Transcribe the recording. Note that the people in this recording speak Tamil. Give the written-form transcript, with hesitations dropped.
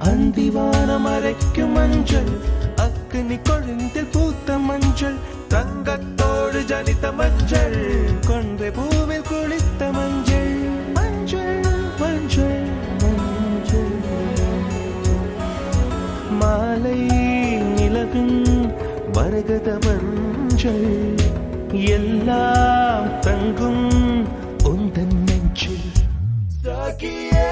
அந்திவானம் அரைக்கும் மஞ்சள் அக்னி கொழுந்தில் பூத்த மஞ்சள் தங்கத்தோடு ஜனித்த மஞ்சள் கொன்றை பூவில் குளித்த மஞ்சள் மஞ்சள் மஞ்சள் மஞ்சள் மாலை நிலவின் மரகத மஞ்சள் எல்லாம் தங்கும் உந்தன் நெஞ்சில் சகியே